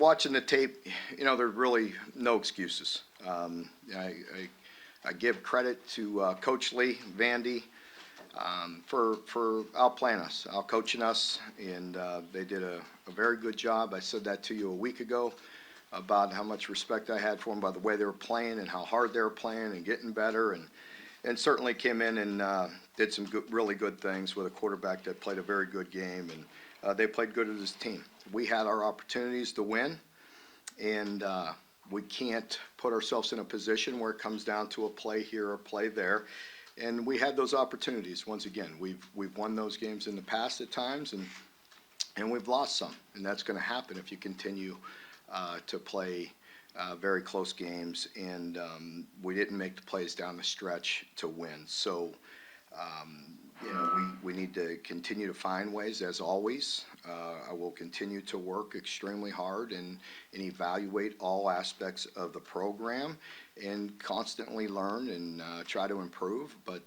watching the tape, there's really no excuses. I give credit to Coach Lee, Vandy, for outplaying us, outcoaching us, and they did a very good job. I said that to you a week ago about how much respect I had for them by the way they were playing and how hard they were playing and getting better, and certainly came in and did some really good things with a quarterback that played a very good game, and they played good as a team. We had our opportunities to win, and we can't put ourselves in a position where it comes down to a play here or a play there. And we had those opportunities. Once again, we've won those games in the past at times, and we've lost some. And that's going to happen if you continue to play very close games. And we didn't make the plays down the stretch to win. So, we need to continue to find ways, as always. I will continue to work extremely hard and evaluate all aspects of the program and constantly learn and try to improve. But,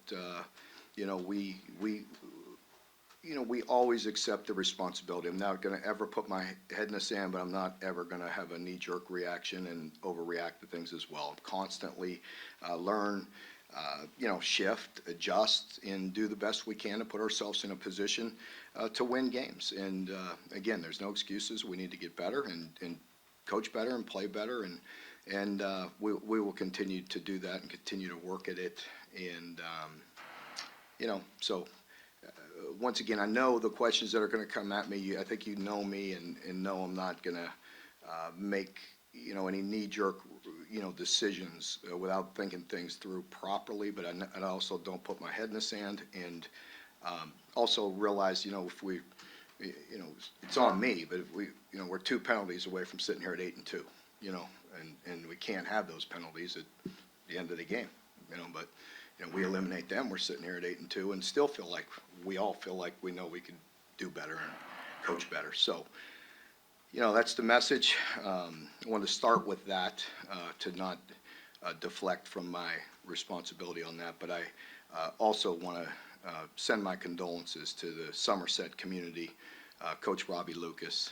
we always accept the responsibility. I'm not going to ever put my head in the sand, but I'm not ever going to have a knee-jerk reaction and overreact to things as well. Constantly learn, shift, adjust, and do the best we can to put ourselves in a position to win games. And again, there's no excuses. We need to get better and coach better and play better, and we will continue to do that and continue to work at it. And so once again, I know the questions that are going to come at me. I think you know me and know I'm not going to make any knee-jerk decisions without thinking things through properly. But I also don't put my head in the sand, and also realize if we it's on me. But if we're 2 penalties away from sitting here at 8-2, and we can't have those penalties at the end of the game, but. We eliminate them. We're sitting here at 8-2, and still we all feel like we know we can do better and coach better. So, that's the message. I want to start with that to not deflect from my responsibility on that. But I also want to send my condolences to the Somerset community. Coach Robbie Lucas,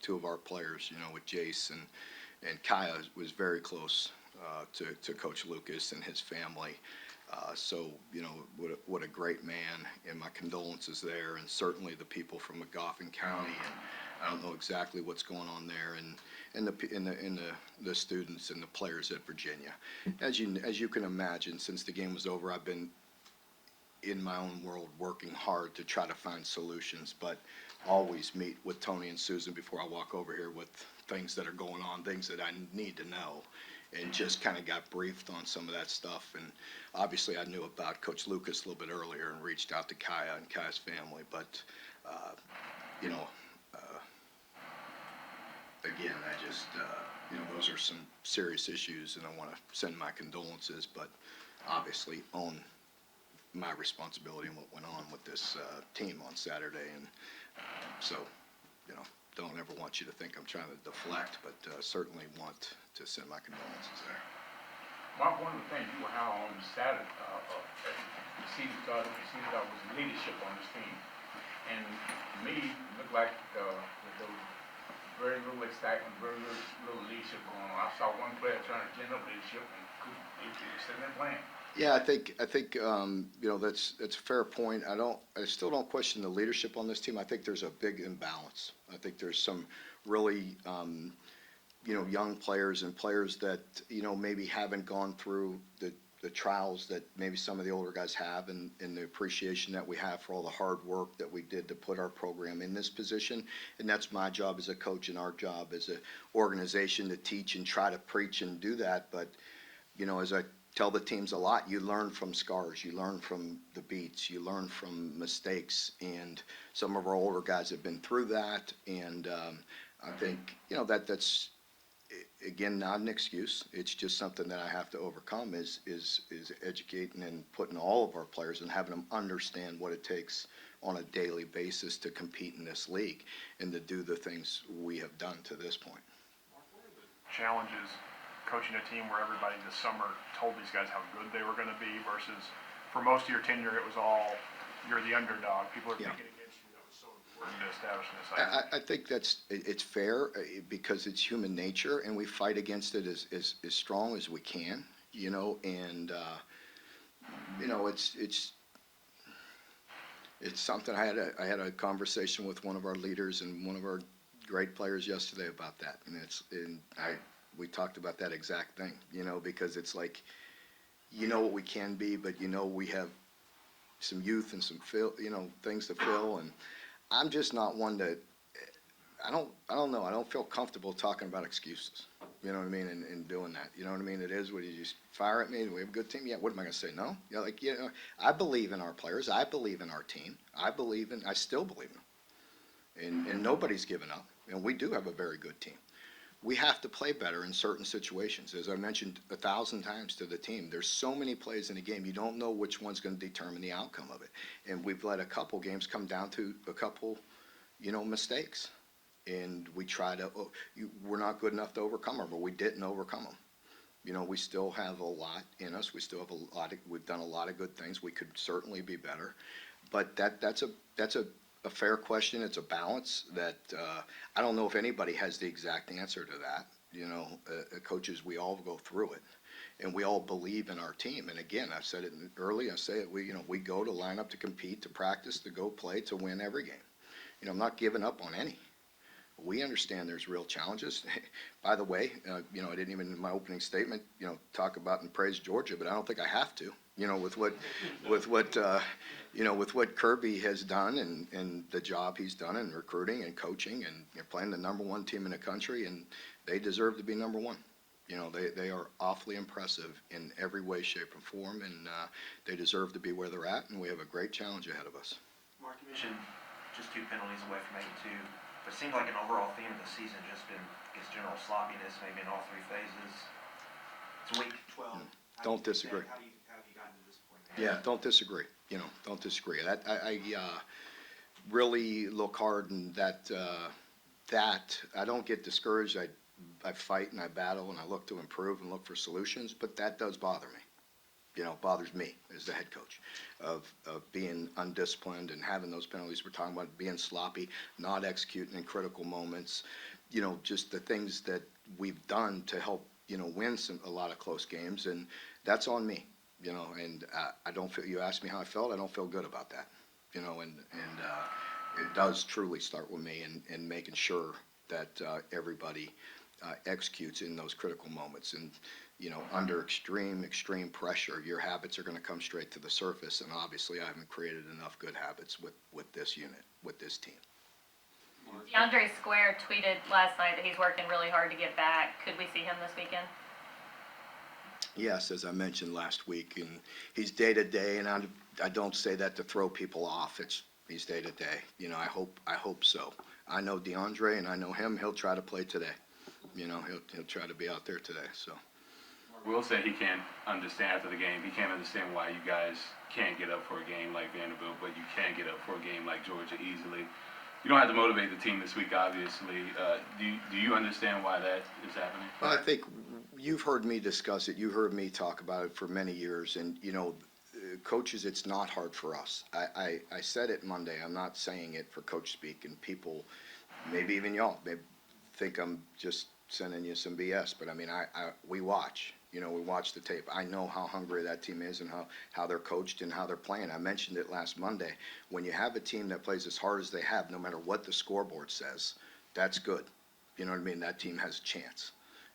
2 of our players, with Jace and Kaya was very close to Coach Lucas and his family. So, what a great man, and my condolences there, and certainly the people from McGoffin County, and I don't know exactly what's going on there, and the students and the players at Virginia. As you can imagine, since the game was over, I've been in my own world working hard to try to find solutions, but always meet with Tony and Susan before I walk over here with things that are going on, things that I need to know. And just kind of got briefed on some of that stuff. And obviously I knew about Coach Lucas a little bit earlier and reached out to Kaya and Kaya's family. But, again, I just, those are some serious issues, and I want to send my condolences, but obviously own my responsibility and what went on with this team on Saturday. And so, don't ever want you to think I'm trying to deflect, but certainly want to send my condolences there. Mark, one of the things you were out on Saturday, the season started was leadership on this team. And to me, it looked like there was very little excitement, very little leadership going on. I saw one player trying to generate leadership and couldn't sit there playing. Yeah, I think that's a fair point. I still don't question the leadership on this team. I think there's a big imbalance. I think there's some really young players and players that maybe haven't gone through the trials that maybe some of the older guys have, and the appreciation that we have for all the hard work that we did to put our program in this position. And that's my job as a coach, and our job as an organization to teach and try to preach and do that. But as I tell the teams a lot, you learn from scars, you learn from the beats, you learn from mistakes, and some of our older guys have been through that. And I think that's again not an excuse. It's just something that I have to overcome, is educating and putting all of our players and having them understand what it takes on a daily basis to compete in this league and to do the things we have done to this point. What are the challenges coaching a team where everybody this summer told these guys how good they were going to be, versus for most of your tenure it was all you're the underdog, people are picking against you, that was so important? to establishing this. I think it's fair because it's human nature and we fight against it as strong as we can, and, it's something, I had a conversation with one of our leaders and one of our great players yesterday about that. We talked about that exact thing, because it's like, what we can be, but we have some youth and some things to fill. And I'm just not one that, I don't know, I don't feel comfortable talking about excuses. You know what I mean? And doing that. You know what I mean? It is what you just fire at me. We have a good team. Yeah. What am I going to say? No. I believe in our players. I believe in our team. I still believe in them. And nobody's given up. And we do have a very good team. We have to play better in certain situations. As I mentioned 1,000 times to the team, there's so many plays in a game, you don't know which one's going to determine the outcome of it. And we've let a couple games come down to a couple, mistakes. And we try to, we're not good enough to overcome them, but we didn't overcome them. We still have a lot in us. We still have we've done a lot of good things. We could certainly be better. But that's a fair question. It's a balance that, I don't know if anybody has the exact answer to that. Coaches, we all go through it. And we all believe in our team. And again, I've said it early, I say it, we go to line up to compete, to practice, to go play, to win every game. I'm not giving up on any. We understand there's real challenges. By the way, I didn't even in my opening statement, talk about and praise Georgia, but I don't think I have to. With what Kirby has done and the job he's done in recruiting and coaching and playing the #1 team in the country, and they deserve to be #1. They are awfully impressive in every way, shape, and form, and they deserve to be where they're at, and we have a great challenge ahead of us. Mark, you mentioned just 2 penalties away from making 2. But it seems like an overall theme of the season just been, general sloppiness, maybe in all 3 phases. It's week 12. Don't disagree. How have you gotten to this point? Yeah, don't disagree. Don't disagree. I really look hard and that I don't get discouraged. I fight and I battle and I look to improve and look for solutions, but that does bother me. Bothers me as the head coach of being undisciplined and having those penalties. We're talking about being sloppy, not executing in critical moments, just the things that we've done to help, win a lot of close games. And that's on me, and I don't feel, you asked me how I felt. I don't feel good about that, and it does truly start with me and making sure that everybody executes in those critical moments. And under extreme pressure, your habits are going to come straight to the surface. And obviously, I haven't created enough good habits with this unit, with this team. DeAndre Square tweeted last night that he's working really hard to get back. Could we see him this weekend? Yes, as I mentioned last week, and he's day to day, and I don't say that to throw people off. He's day to day. I hope so. I know DeAndre, and I know him. He'll try to play today. He'll try to be out there today. So. Will said he can't understand after the game. He can't understand why you guys can't get up for a game like Vanderbilt, but you can get up for a game like Georgia easily. You don't have to motivate the team this week, obviously. Do you understand why that is happening? Well, I think you've heard me discuss it. You heard me talk about it for many years. And, coaches, it's not hard for us. I said it Monday. I'm not saying it for coach speak. And people, maybe even y'all, maybe think I'm just sending you some BS. But, I mean, we watch. We watch the tape. I know how hungry that team is and how they're coached and how they're playing. I mentioned it last Monday. When you have a team that plays as hard as they have, no matter what the scoreboard says, that's good. You know what I mean? That team has a chance.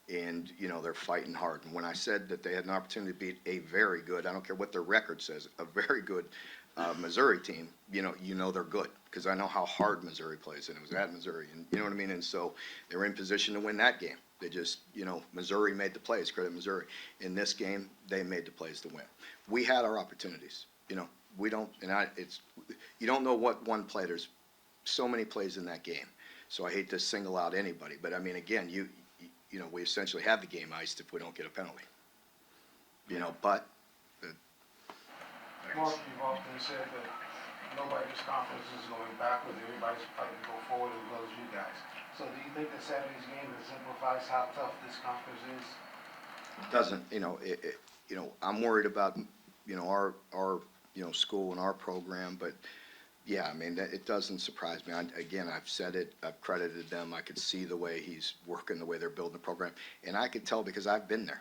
And, they're fighting hard. And when I said that they had an opportunity to beat a very good, I don't care what their record says, a very good Missouri team, they're good. Because I know how hard Missouri plays, and it was at Missouri. And you know what I mean? And so they were in position to win that game. They just, Missouri made the plays, credit Missouri. In this game, they made the plays to win. We had our opportunities. We don't, you don't know what one play. There's so many plays in that game. So I hate to single out anybody. But, I mean, again, we essentially have the game iced if we don't get a penalty. But. Mark, you've often said that nobody's conference is going backwards. Everybody's fighting to go forward as well as you guys. So do you think that Saturday's game exemplifies how tough this conference is? It doesn't, I'm worried about, our school and our program, but Yeah, I mean, it doesn't surprise me. Again, I've said it, I've credited them. I could see the way he's working, the way they're building the program. And I could tell because I've been there.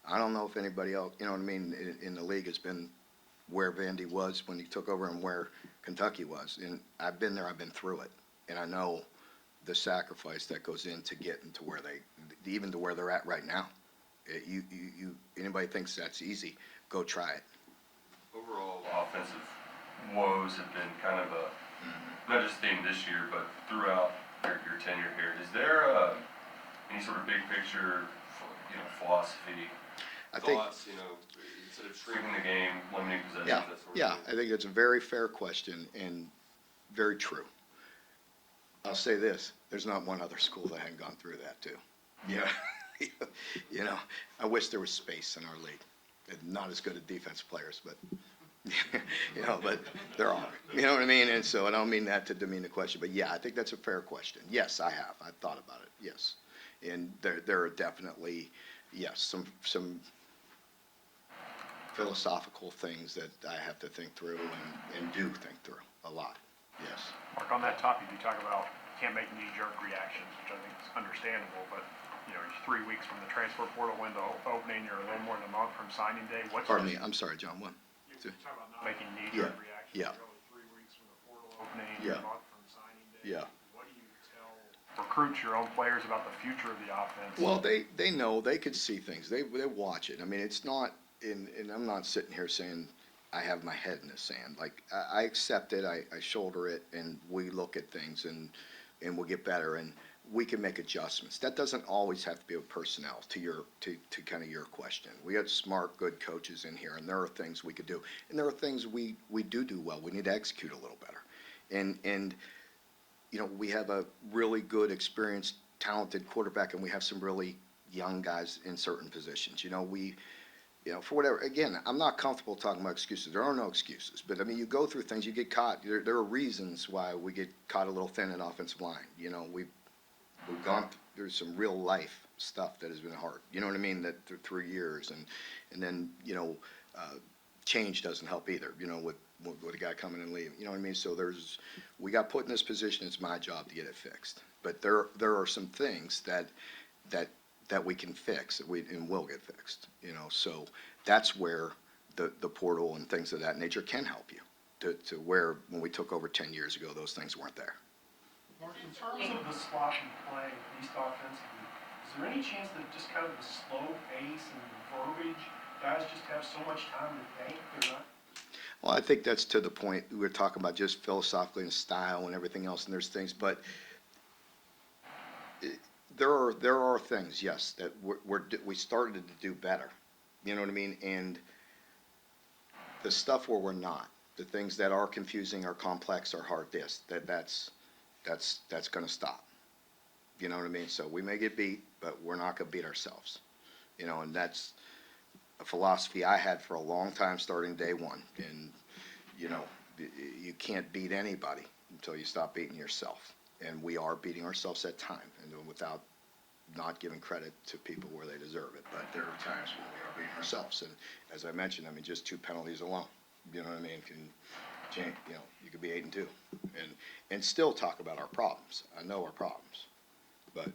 I don't know if anybody else, you know what I mean, in the league has been where Vandy was when he took over and where Kentucky was. And I've been there, I've been through it. And I know the sacrifice that goes into getting to where even to where they're at right now. Anybody thinks that's easy, go try it. Overall offensive woes have been kind of a, not just theme this year, but throughout your tenure here. Is there any sort of big picture, philosophy, I think, thoughts, instead of shrinking the game, limiting possessions, yeah, that sort of yeah, thing? I think it's a very fair question and very true. I'll say this, there's not one other school that hadn't gone through that too. Yeah, I wish there was space in our league. And not as good at defensive players, but, but there are. You know what I mean? And so I don't mean that to demean the question, but yeah, I think that's a fair question. Yes, I have. I've thought about it, yes. And there are definitely, yes, some philosophical things that I have to think through and do think through a lot, yes. Mark, on that topic, you talk about can't make knee-jerk reactions, which I think is understandable, but, you're 3 weeks from the transfer portal window opening, you're a little more than a month from signing day. Pardon me, I'm sorry, John, what? You talk about not making knee-jerk reactions. Yeah. You're only 3 weeks from the portal opening, Yeah. a month from signing day. Yeah. What do you tell recruits, your own players, about the future of the offense? Well, they know, they could see things, they watch it. I mean, it's not, and I'm not sitting here saying I have my head in the sand. Like, I accept it, I shoulder it, and we look at things and we'll get better, and we can make adjustments. That doesn't always have to be with personnel, to kind of your question. We have smart, good coaches in here, and there are things we could do. And there are things we do well. We need to execute a little better. And we have a really good, experienced, talented quarterback, and we have some really young guys in certain positions. For whatever, again, I'm not comfortable talking about excuses. There are no excuses. But, I mean, you go through things, you get caught. There are reasons why we get caught a little thin in offensive line. We've gone through some real life stuff that has been hard. You know what I mean? That through years, and then change doesn't help either. With a guy coming and leaving. You know what I mean? So we got put in this position. It's my job to get it fixed. But there are some things that we can fix and will get fixed. So that's where the portal and things of that nature can help you. To where when we took over 10 years ago, those things weren't there. Mark, in terms of the sloppy play, at least offensively, is there any chance that just kind of the slow pace and the verbiage, guys just have so much time to think they're not? Well, I think that's to the point we were talking about, just philosophically and style and everything else, and there's things, but there are things, yes, that we started to do better. You know what I mean? And the stuff where we're not, the things that are confusing or complex or hard, that's going to stop. You know what I mean? So we may get beat, but we're not going to beat ourselves. And that's a philosophy I had for a long time, starting day one. And, you can't beat anybody until you stop beating yourself. And we are beating ourselves at time, and without not giving credit to people where they deserve it. But there are times when we are beating ourselves. And as I mentioned, just 2 penalties alone, you know what I mean, can change, you could be 8-2 and still talk about our problems. I know our problems, but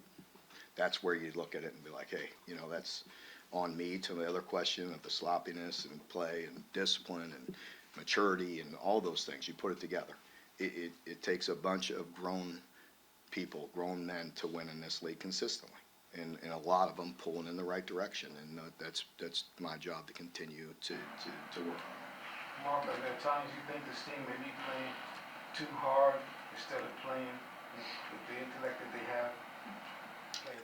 that's where you look at it and be like, hey, that's on me. To the other question of the sloppiness and play and discipline and maturity and all those things, you put it together. It takes a bunch of grown people, grown men, to win in this league consistently, and a lot of them pulling in the right direction, and that's my job to continue to work on. Mark, are there times you think this team may be playing too hard instead of playing with the intellect that they have?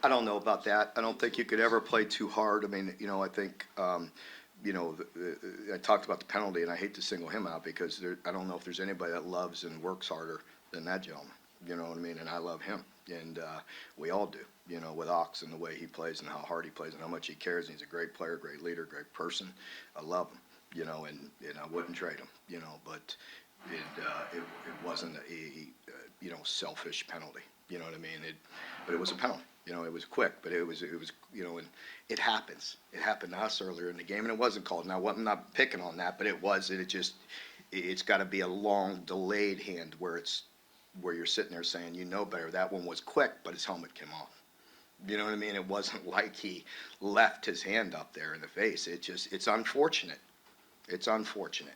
I don't know about that. I don't think you could ever play too hard. I mean, I think, I talked about the penalty, and I hate to single him out because I don't know if there's anybody that loves and works harder than that gentleman. You know what I mean? And I love him, and we all do. With Ox and the way he plays and how hard he plays and how much he cares. And he's a great player, great leader, great person. I love him. And I wouldn't trade him. But it wasn't a selfish penalty. You know what I mean? But it was a penalty. It was quick, but it was, and it happens. It happened to us earlier in the game, and it wasn't called. Now, I'm not picking on that, but it it's gotta be a long delayed hand where you're sitting there saying, you know better. That one was quick, but his helmet came off. You know what I mean? It wasn't like he left his hand up there in the face. It's unfortunate. It's unfortunate.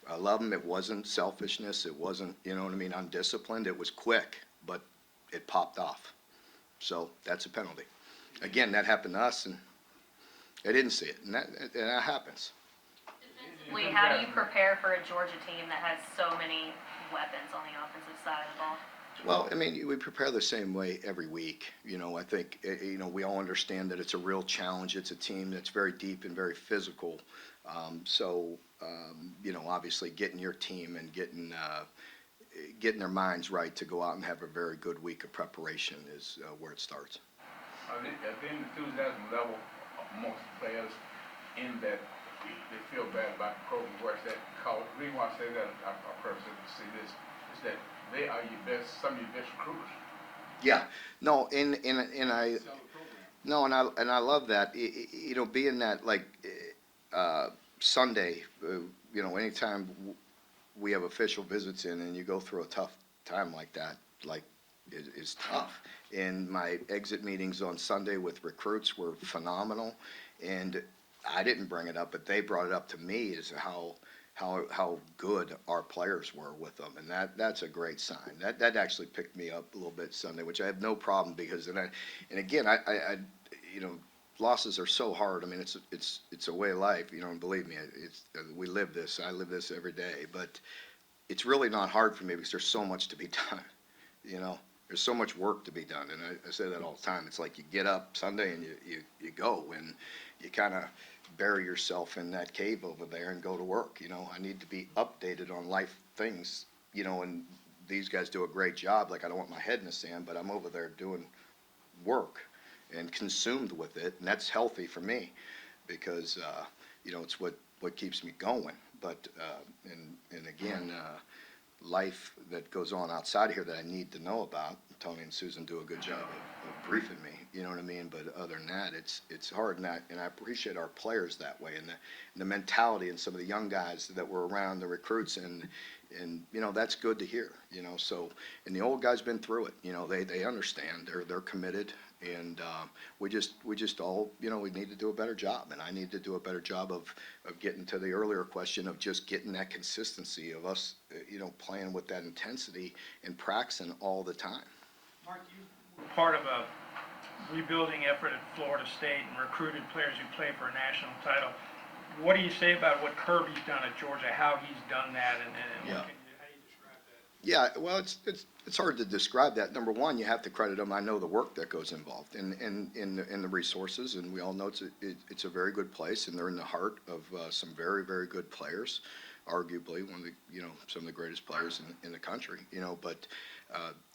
I love him. It wasn't selfishness. It wasn't, you know what I mean, undisciplined. It was quick, but it popped off. So that's a penalty. Again, that happened to us, and they didn't see it, and that happens. Defensively, how do you prepare for a Georgia team that has so many weapons on the offensive side of the ball? Well, I mean, we prepare the same way every week. You know, I think, we all understand that it's a real challenge. It's a team that's very deep and very physical. Obviously getting your team and getting their minds right to go out and have a very good week of preparation is where it starts. The enthusiasm level amongst the players in that they feel bad about the program where it's at college. The reason why I say that, I purpose to say this, is that they are some of your best recruiters. Yeah, no, and I love that. Being that like Sunday, anytime we have official visits in, and you go through a tough time like that, like it is tough. And my exit meetings on Sunday with recruits were phenomenal, and I didn't bring it up, but they brought it up to me is how good our players were with them, and that's a great sign. That actually picked me up a little bit Sunday, which I have no problem because again I losses are so hard. I mean it's a way of life, and believe me, we live this. I live this every day, but it's really not hard for me because there's so much to be done. There's so much work to be done, and I say that all the time. It's like you get up Sunday and you go, and you kind of bury yourself in that cave over there and go to work. I need to be updated on life things, and these guys do a great job. Like, I don't want my head in the sand, but I'm over there doing work and consumed with it, and that's healthy for me because, it's what keeps me going. But, and again, life that goes on outside of here that I need to know about. Tony and Susan do a good job of briefing me, you know what I mean? But other than that, it's hard, and I appreciate our players that way, and the mentality, and some of the young guys that were around, the recruits, and that's good to hear, so, and the old guys been through it, they understand, they're committed, and we just all, we need to do a better job, and I need to do a better job of getting to the earlier question of just getting that consistency of us, playing with that intensity and practicing all the time. Mark, you were part of a rebuilding effort at Florida State and recruited players who play for a national title. What do you say about what Kirby's done at Georgia, how he's done that, and Yeah. how do you describe that? Yeah, well, it's hard to describe that. Number one, you have to credit him. I know the work that goes involved in the resources, and we all know it's a very good place, and they're in the heart of some very, very good players, arguably one of the some of the greatest players in the country. But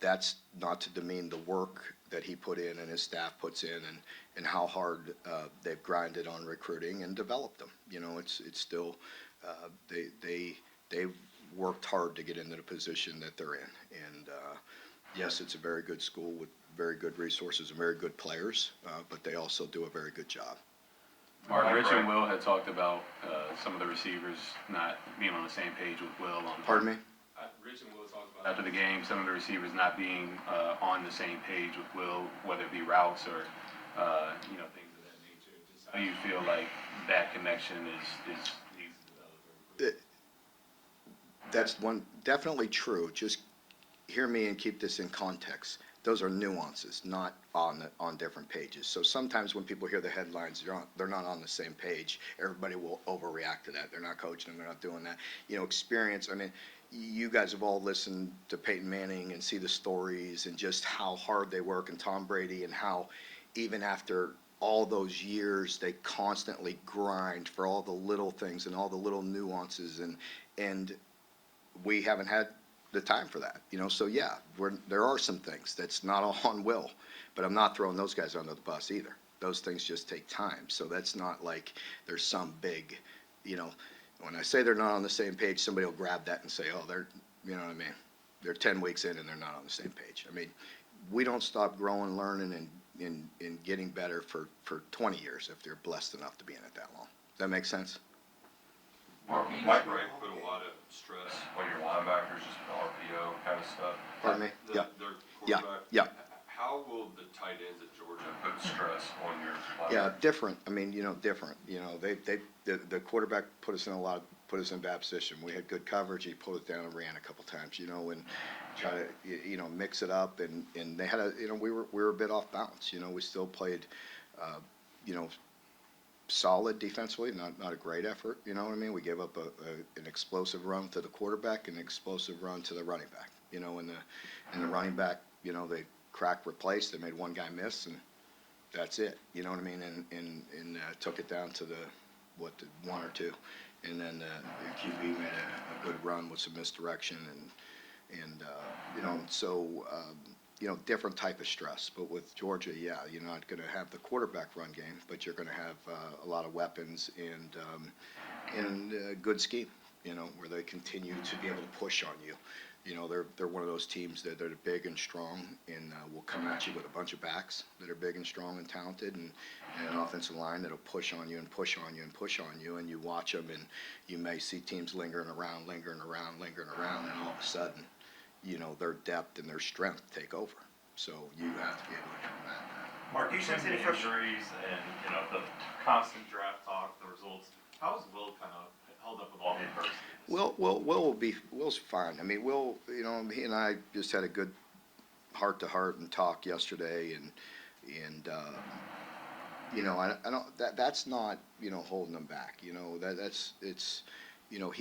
that's not to demean the work that he put in and his staff puts in, and how hard they've grinded on recruiting and developed them. It's still they've worked hard to get into the position that they're in. And yes, it's a very good school with very good resources and very good players, but they also do a very good job. Mark, Rich and Will had talked about some of the receivers not being on the same page with Will. Pardon me? Rich and Will talked about after the game, some of the receivers not being on the same page with Will, whether it be routes or things of that nature. Just how do you feel like that connection is needs to develop? That's definitely true. Just hear me and keep this in context. Those are nuances, not on different pages. So sometimes when people hear the headlines, they're not on the same page. Everybody will overreact to that. They're not coaching them. They're not doing that. Experience. I mean, you guys have all listened to Peyton Manning and see the stories and just how hard they work, and Tom Brady, and how even after all those years they constantly grind for all the little things and all the little nuances, and we haven't had the time for that, so yeah, there are some things that's not all on Will, but I'm not throwing those guys under the bus either. Those things just take time, so that's not like there's some big, when I say they're not on the same page, somebody will grab that and say, oh, they're, you know what I mean, they're 10 weeks in and they're not on the same page. I mean, we don't stop growing, learning, and getting better for 20 years if they're blessed enough to be in it that long. Does that make sense? Mike Wright put a lot of stress on your linebackers, just the RPO kind of stuff. Pardon me? Yeah. Their Yeah, quarterback. yeah. How will the tight ends at Georgia put stress on your linebackers? Yeah, different. I mean, different. The quarterback put us in bad position. We had good coverage. He pulled it down and ran a couple times, and try to, mix it up. And they had we were a bit off balance. We still played, solid defensively, not a great effort. You know what I mean? We gave up an explosive run to the quarterback and an explosive run to the running back. And the running back, they cracked replaced. They made one guy miss, and that's it. You know what I mean? And took it down to the one or two, and then the QB made a good run with some misdirection and different type of stress. But with Georgia, yeah, you're not going to have the quarterback run game, but you're going to have a lot of weapons and a good scheme, where they continue to be able to push on you. They're one of those teams that are big and strong and will come at you with a bunch of backs that are big and strong and talented and an offensive line that'll push on you and push on you and push on you, and you watch them and you may see teams lingering around, and all of a sudden, their depth and their strength take over. So you have to be able to combat that. Mark, do you sense any injuries and, the constant draft talk, the results? How has Will kind of held up with all the adversity? Will's fine. I mean, Will, he and I just had a good heart-to-heart and talk yesterday, and I don't. That's not holding him back. He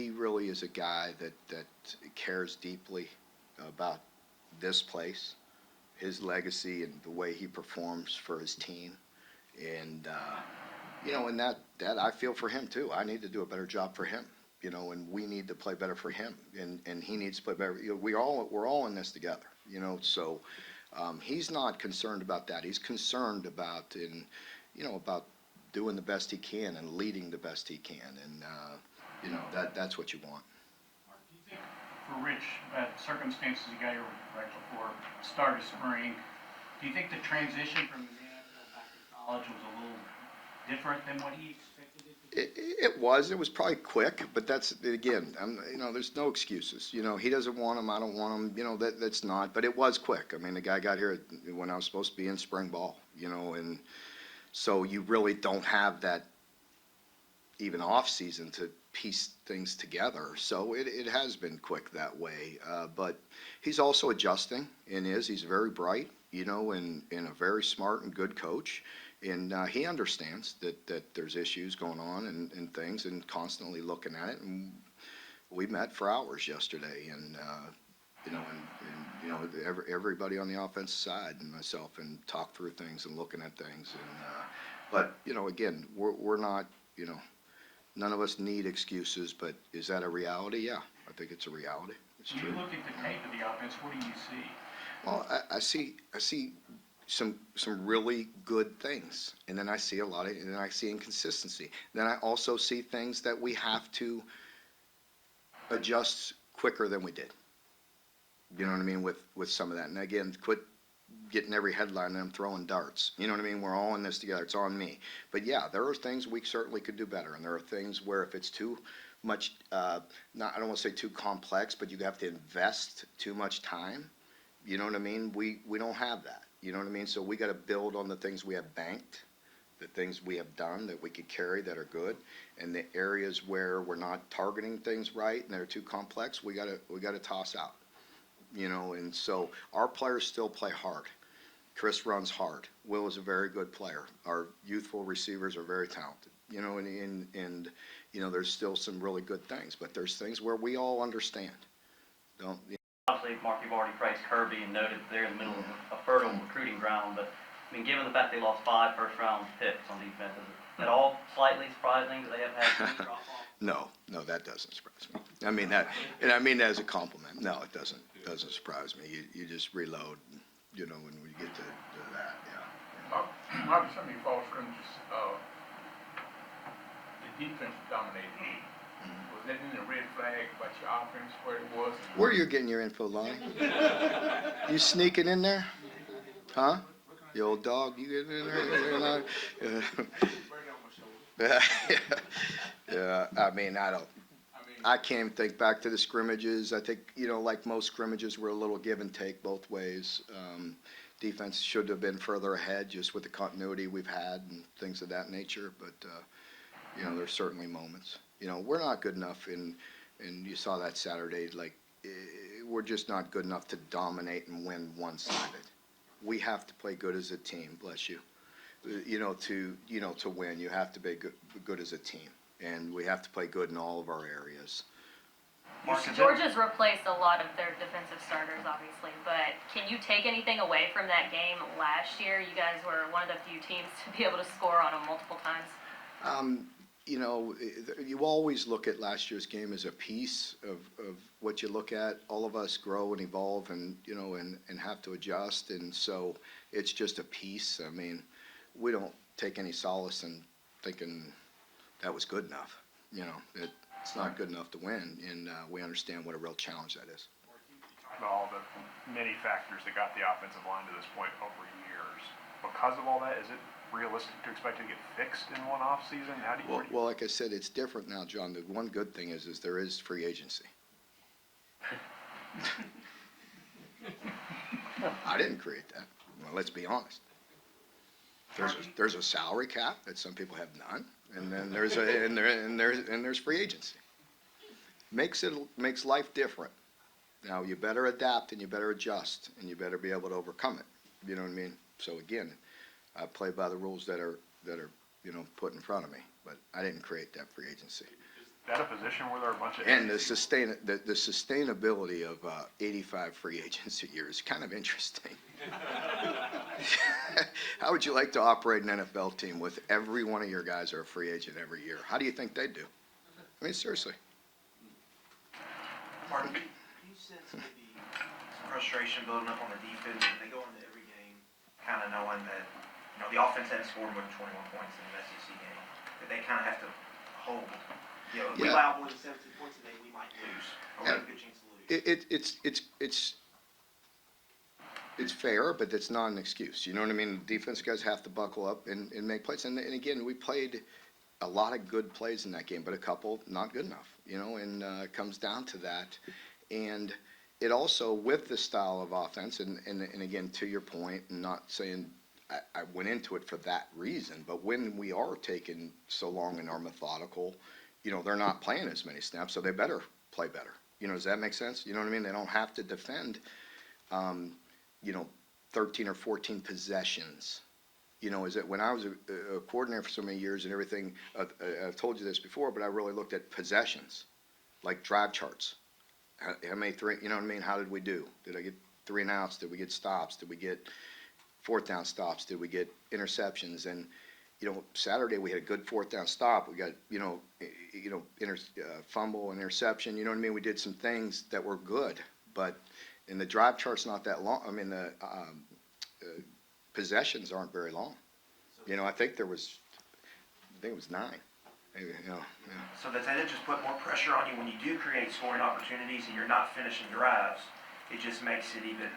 really is a guy that cares deeply about this place, his legacy, and the way he performs for his team, and and that I feel for him too. I need to do a better job for him. And we need to play better for him, and he needs to play better. We're all in this together, So he's not concerned about that. He's concerned about about doing the best he can and leading the best he can, and that's what you want. Mark, do you think for Rich, that circumstances you got here right before start of spring, do you think the transition from the NFL back to college was a little different than what he expected it to be? It was probably quick, but that's, again, there's no excuses. He doesn't want him, I don't want him, that's not, but it was quick. I mean, the guy got here when I was supposed to be in spring ball, and so you really don't have that even off season to piece things together. So it has been quick that way, but he's also adjusting he's very bright, and a very smart and good coach. And he understands that there's issues going on and things, and constantly looking at it. And we met for hours yesterday, and everybody on the offensive side and myself, and talked through things and looking at things. And but again, we're not, none of us need excuses. But is that a reality? Yeah, I think it's a reality. It's true. When you look at the tape of the offense, what do you see? Well, I see some really good things, and then I see and then I see inconsistency. Then I also see things that we have to adjust quicker than we did. You know what I mean, with some of that. And again, quit getting every headline and I'm throwing darts. You know what I mean? We're all in this together. It's on me. But yeah, there are things we certainly could do better, and there are things where if it's too much, I don't want to say too complex, but you have to invest too much time. You know what I mean? We don't have that. You know what I mean? So we got to build on the things we have banked, the things we have done that we could carry that are good, and the areas where we're not targeting things right and they're too complex, we got to toss out. And so our players still play hard. Chris runs hard. Will is a very good player. Our youthful receivers are very talented. And there's still some really good things, but there's things where we all understand. Obviously, Mark, you've already praised Kirby and noted they're in the middle of a fertile recruiting ground, but given the fact they lost 5 first-round picks on defense, is it at all slightly surprising that they have had 2 drop-offs? No, that doesn't surprise me. I mean that as a compliment. No, it doesn't surprise me. You just reload, and when we get to that, yeah. Mark, some of your false scrimmages, the defense dominated. Was that in the red flag about your offense, where it was? Where are you getting your info, Lonnie? You sneaking in there? Huh? You old dog, you getting in there? Yeah, I mean, I don't. I can't think back to the scrimmages. I think, like most scrimmages, were a little give and take both ways. Defense should have been further ahead just with the continuity we've had and things of that nature, but, there's certainly moments. We're not good enough and you saw that Saturday, we're just not good enough to dominate and win one-sided. We have to play good as a team, bless you. To win, you have to be good as a team. And we have to play good in all of our areas. Georgia's replaced a lot of their defensive starters, obviously, but can you take anything away from that game last year? You guys were one of the few teams to be able to score on them multiple times. You always look at last year's game as a piece of what you look at. All of us grow and evolve and have to adjust, and so it's just a piece. I mean, we don't take any solace in thinking that was good enough. It's not good enough to win, and we understand what a real challenge that is. About all the many factors that got the offensive line to this point over years. Because of all that, is it realistic to expect it to get fixed in one off season? Well, like I said, it's different now, John. The one good thing is there is free agency. I didn't create that. Well, let's be honest. There's a salary cap that some people have none, and then there's free agency. Makes life different. Now you better adapt and you better adjust and you better be able to overcome it. You know what I mean? So again, I play by the rules that are put in front of me, but I didn't create that free agency. Is that a position where there are a bunch of And the sustainability of 85 free agents a year is kind of interesting. How would you like to operate an NFL team with every one of your guys are a free agent every year? How do you think they do? I mean, seriously. Mark, do you sense maybe some frustration building up on the defense? They go into every game kind of knowing that, the offense hadn't scored more than 21 points in an SEC game. That they kind of have to hold. If we allow more than 17 points a day, we might lose. Or we have a good chance to lose. It's fair, but it's not an excuse. You know what I mean? Defense guys have to buckle up and make plays. And again, we played a lot of good plays in that game, but a couple not good enough, and it comes down to that. And it also, with the style of offense, and again, to your point, and not saying I went into it for that reason, but when we are taking so long and are methodical, they're not playing as many snaps, so they better play better. Does that make sense? You know what I mean? They don't have to defend, 13 or 14 possessions. Is that when I was a coordinator for so many years and everything, I've told you this before, but I really looked at possessions, like drive charts. How many three, you know what I mean? How did we do? Did I get 3 and outs? Did we get stops? Did we get 4th down stops? Did we get interceptions? And, Saturday we had a good 4th down stop. We got, fumble and interception. You know what I mean? We did some things that were good, but and the drive chart's not that long. I mean, the possessions aren't very long. I think it was 9. Maybe, So does that just put more pressure on you when you do create scoring opportunities and you're not finishing drives? It just makes it even.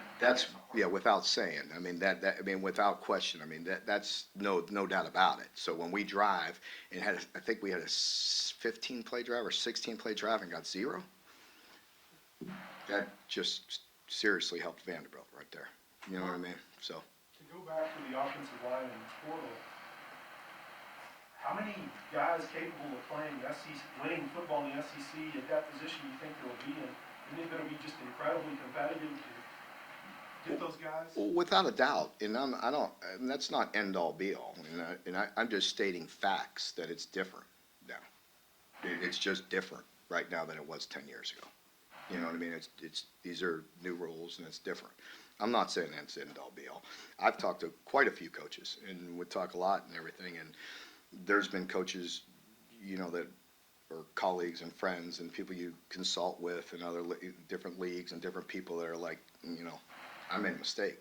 Without saying. I mean without question. I mean that's no doubt about it. So when we drive and I think we had a 15 play drive or 16 play drive and got 0. That just seriously helped Vanderbilt right there. You know what I mean? So. To go back to the offensive line and the portal, how many guys capable of playing winning football in the SEC at that position do you think there will be? And isn't it going to be just incredibly competitive to get those guys? Well, without a doubt, and that's not end all be all. I'm just stating facts that it's different now. It's just different right now than it was 10 years ago. You know what I mean? These are new rules and it's different. I'm not saying that's end all be all. I've talked to quite a few coaches and we talk a lot and everything. And there's been coaches, that are colleagues and friends and people you consult with and other different leagues and different people that are like, I made a mistake.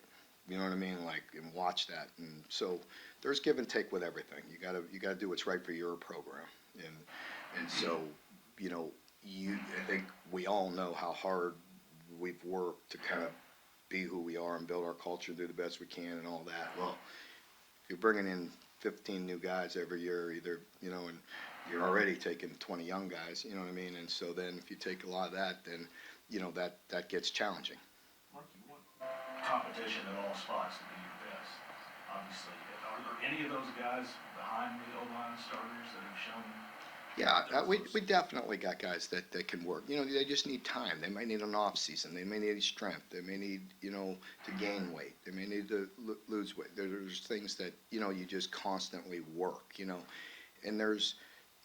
You know what I mean? And watch that. And so there's give and take with everything. You gotta do what's right for your program. And so, I think we all know how hard we've worked to kind of be who we are and build our culture, do the best we can and all that. Well, if you're bringing in 15 new guys every year, either, and you're already taking 20 young guys, you know what I mean? And so then if you take a lot of that, then, you know, that gets challenging. Mark, you want competition at all spots to be your best, obviously. Are there any of those guys behind the O-line starters that have shown? Yeah, we definitely got guys that can work. You know, they just need time. They might need an off season. They may need strength. They may need, you know, to gain weight. They may need to lose weight. There's things that, you know, you just constantly work, you know. And there's,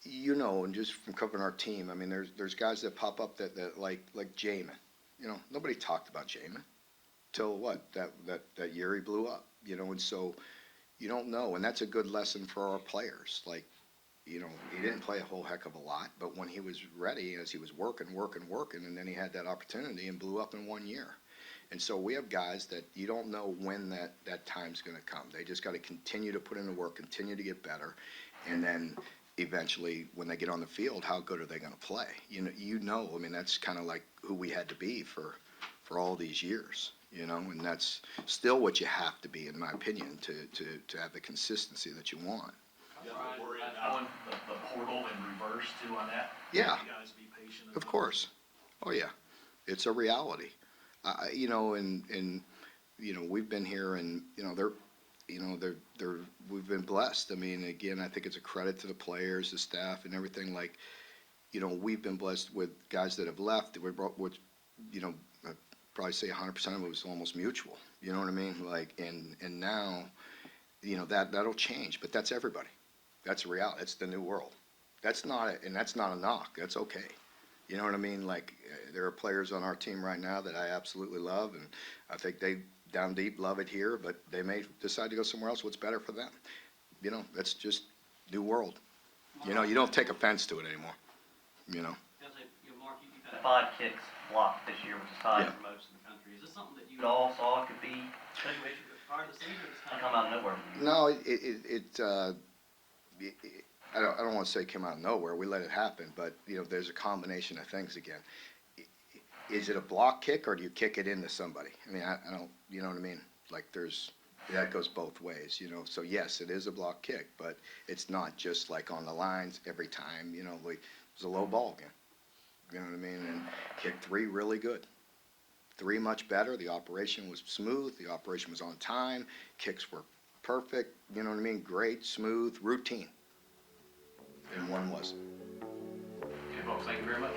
you know, and just from covering our team, I mean, there's guys that pop up that like Jamin. You know, nobody talked about Jamin till what? That year he blew up, you know, and so you don't know. And that's a good lesson for our players. Like, you know, he didn't play a whole heck of a lot, but when he was ready, as he was working, and then he had that opportunity and blew up in 1 year. And so we have guys that you don't know when that time's going to come. They just got to continue to put in the work, continue to get better, and then eventually, when they get on the field, how good are they going to play? You know, I mean, that's kind of like who we had to be for all these years, you know, and that's still what you have to be, in my opinion, to have the consistency that you want. You have to worry about the portal in reverse too on that? Yeah. You guys be patient. Of course. Oh, yeah. It's a reality. You know, and you know, we've been here and, you know, we've been blessed. I mean, again, I think it's a credit to the players, the staff and everything. Like, you know, we've been blessed with guys that have left. We brought, which, you know, I'd probably say 100% of it was almost mutual. You know what I mean? Like, and now, you know, that'll change, but that's everybody. That's a reality. That's the new world. That's not a knock. That's okay. You know what I mean? Like, there are players on our team right now that I absolutely love, and I think they down deep love it here, but they may decide to go somewhere else. What's better for them? You know, that's just new world. You know, you don't take offense to it anymore. You know. Mark, you've had 5 kicks blocked this year, which is tied for most in the country. Is this something that you all saw could be a situation prior to the season, or just kind of come out of nowhere? No, I don't want to say it came out of nowhere. We let it happen, but you know, there's a combination of things again. Is it a block kick or do you kick it into somebody? I mean, I don't, you know what I mean? Like that goes both ways, you know. So yes, it is a block kick, but it's not just like on the lines every time. You know, it was a low ball game. You know what I mean? And kick 3 really good. 3 much better. The operation was smooth. The operation was on time. Kicks were perfect. You know what I mean? Great, smooth, routine. And 1 wasn't. Okay, folks, thank you very much.